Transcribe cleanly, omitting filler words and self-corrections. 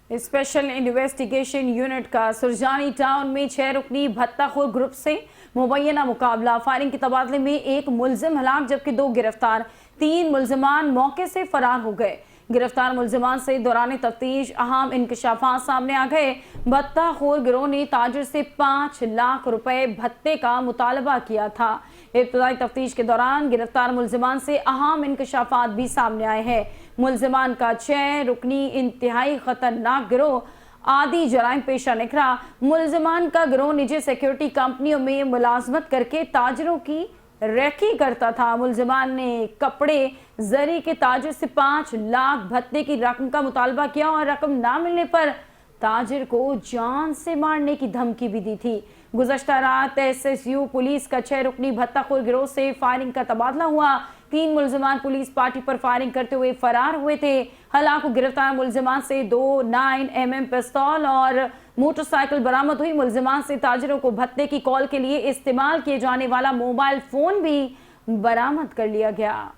Special investigation unit का Surjani town में 6 रुकनी भत्ताखोर group से मुबैना मुकाबला। फायरिंग के तबादले में एक मुलजिम हलाक जबकि 2 गिरफ्तार। 3 मुलजिमान मौके से फरार हो गए। गिरफ्तार मुलजिमान से दौरान तफ्तीश अहम इंकशाफात सामने आ गए। भत्ताखोर गिरोह ने ताजिर से 5 लाख रुपए भत्ते का मुतालबा किया था। इब्तदाई तफ्तीश के दौरान गिरफ्तार मुलजिमान से अहम इंकशाफात भी सामने आए हैं। मुलजिमान का 6 रुकनी इंतहाई खतरनाक गिरोह आदि जराइम पेशा निकला। मुलजिमान का गिरोह निजी सिक्योरिटी कंपनियों में मुलाजमत करके ताजिरों की रेकी करता था। मुलजिमान ने कपड़े जरी के ताजिर से 5 लाख भत्ते की रकम का मुतालबा किया और रकम ना मिलने पर ताजिर को जान से मारने की धमकी भी दी थी। गुज़श्ता रात SSU पुलिस का 6 रुकनी भत्ताखोर गिरोह से फायरिंग का तबादला हुआ। 3 मुलजिमान पुलिस पार्टी पर फायरिंग करते हुए फरार हुए थे। हलाक गिरफ्तार मुलजिमान से 2 9mm पिस्तौल और मोटरसाइकिल बरामद हुई। मुलजिमान से ताजिरों को भत्ते की कॉल के लिए इस्तेमाल किए जाने वाला मोबाइल फोन भी बरामद कर लिया गया।